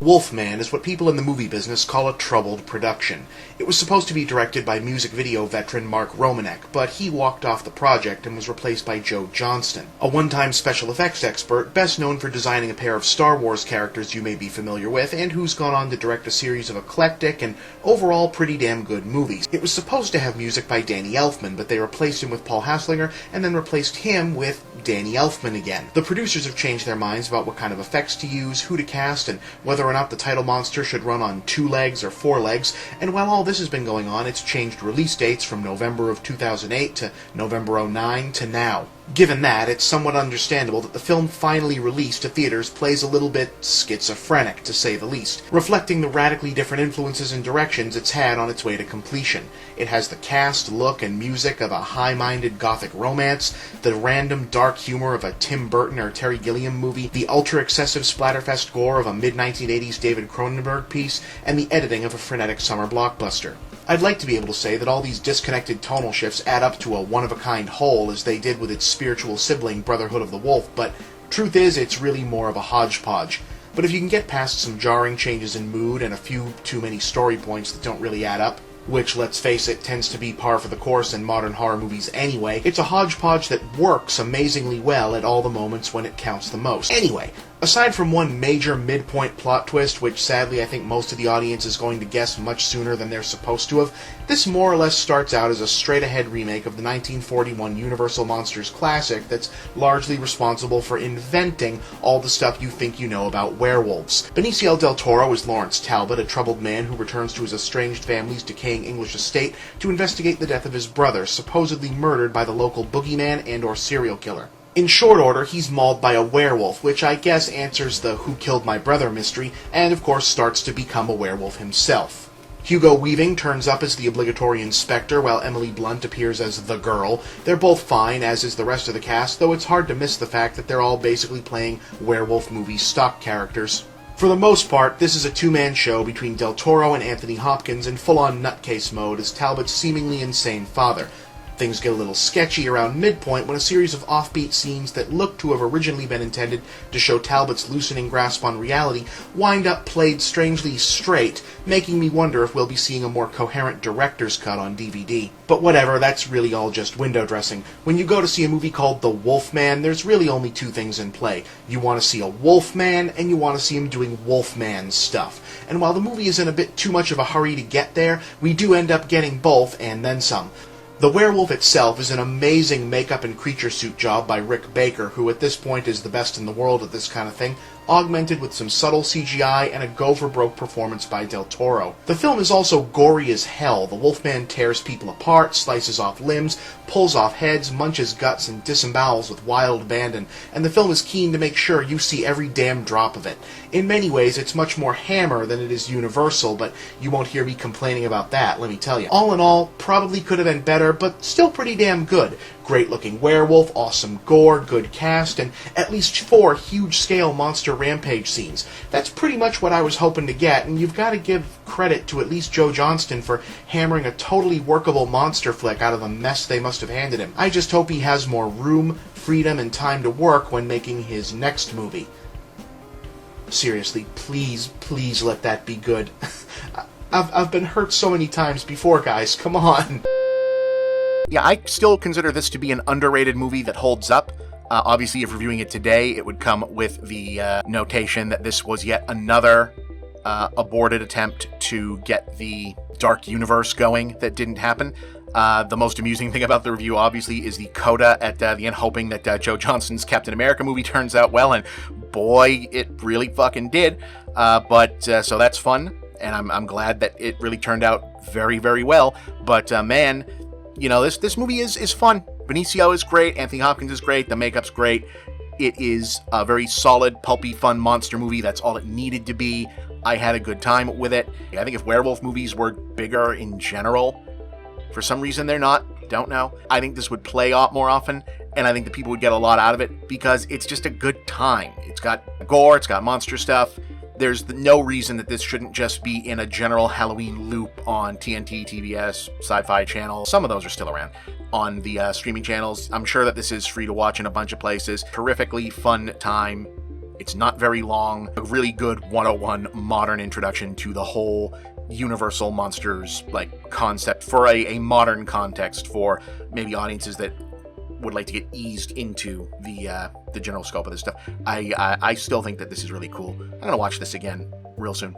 WOLFMAN is what people in the movie business call a troubled production. It was supposed to be directed by music video veteran Mark Romanek, but he walked off the project and was replaced by Joe Johnston, a one-time special effects expert best known for designing a pair of Star Wars characters you may be familiar with, and who's gone on to direct a series of eclectic and overall pretty damn good movies. It was supposed to have music by Danny Elfman, but they replaced him with Paul Haslinger and then replaced him with Danny Elfman again. The producers have changed their minds about what kind of effects to use, who to cast, and whether or not the title monster should run on 2 legs or 4 legs, and while all this has been going on, it's changed release dates from November of 2008 to November '09 to now. Given that, it's somewhat understandable that the film finally released to theaters plays a little bit schizophrenic, to say the least, reflecting the radically different influences and directions it's had on its way to completion. It has the cast, look, and music of a high-minded gothic romance, the random dark humor of a Tim Burton or Terry Gilliam movie, the ultra-excessive splatterfest gore of a mid-1980s David Cronenberg piece, and the editing of a frenetic summer blockbuster. I'd like to be able to say that all these disconnected tonal shifts add up to a one-of-a-kind whole, as they did with its spiritual sibling Brotherhood of the Wolf, but truth is, it's really more of a hodgepodge. But if you can get past some jarring changes in mood and a few too many story points that don't really add up, which, let's face it, tends to be par for the course in modern horror movies anyway, it's a hodgepodge that works amazingly well at all the moments when it counts the most. Anyway, aside from one major midpoint plot twist, which sadly I think most of the audience is going to guess much sooner than they're supposed to have, this more or less starts out as a straight-ahead remake of the 1941 Universal Monsters classic that's largely responsible for inventing all the stuff you think you know about werewolves. Benicio Del Toro is Lawrence Talbot, a troubled man who returns to his estranged family's decaying English estate to investigate the death of his brother, supposedly murdered by the local boogeyman and/or serial killer. In short order, he's mauled by a werewolf, which I guess answers the who killed my brother mystery, and of course starts to become a werewolf himself. Hugo Weaving turns up as the obligatory inspector, while Emily Blunt appears as the girl. They're both fine, as is the rest of the cast, though it's hard to miss the fact that they're all basically playing werewolf movie stock characters. For the most part, this is a two-man show between Del Toro and Anthony Hopkins in full-on nutcase mode as Talbot's seemingly insane father. Things get a little sketchy around midpoint when a series of offbeat scenes that look to have originally been intended to show Talbot's loosening grasp on reality wind up played strangely straight, making me wonder if we'll be seeing a more coherent director's cut on DVD. But whatever, that's really all just window dressing. When you go to see a movie called The Wolfman, there's really only 2 things in play. You want to see a Wolfman, and you want to see him doing Wolfman stuff. And while the movie is in a bit too much of a hurry to get there, we do end up getting both, and then some. The werewolf itself is an amazing makeup and creature suit job by Rick Baker, who at this point is the best in the world at this kind of thing, augmented with some subtle CGI and a go-for-broke performance by Del Toro. The film is also gory as hell. The Wolfman tears people apart, slices off limbs, pulls off heads, munches guts, and disembowels with wild abandon, and the film is keen to make sure you see every damn drop of it. In many ways, it's much more Hammer than it is Universal, but you won't hear me complaining about that, let me tell you. All in all, probably could have been better, but still pretty damn good. Great-looking werewolf, awesome gore, good cast, and at least 4 huge-scale monster rampage scenes. That's pretty much what I was hoping to get, and you've got to give credit to at least Joe Johnston for hammering a totally workable monster flick out of the mess they must have handed him. I just hope he has more room, freedom, and time to work when making his next movie. Seriously, please let that be good. I've been hurt so many times before, guys, come on. Yeah, I still consider this to be an underrated movie that holds up. Obviously, if reviewing it today, it would come with the notation that this was yet another aborted attempt to get the dark universe going that didn't happen. The most amusing thing about the review, obviously, is the coda at the end, hoping that Joe Johnston's Captain America movie turns out well, and boy, it really fucking did. So that's fun, and I'm glad that it really turned out very, very well. But man, you know, this movie is fun. Benicio is great, Anthony Hopkins is great, the makeup's great. It is a very solid, pulpy, fun monster movie. That's all it needed to be. I had a good time with it. I think if werewolf movies were bigger in general, for some reason they're not, don't know. I think this would play out more often, and I think the people would get a lot out of it because it's just a good time. It's got gore, it's got monster stuff. There's no reason that this shouldn't just be in a general Halloween loop on TNT, TBS, Sci-Fi Channel. Some of those are still around on the streaming channels. I'm sure that this is free to watch in a bunch of places. Terrifically fun time. It's not very long. A really good 101 modern introduction to the whole Universal Monsters like concept for a modern context for maybe audiences that would like to get eased into the general scope of this stuff. I still think that this is really cool. I'm gonna watch this again real soon.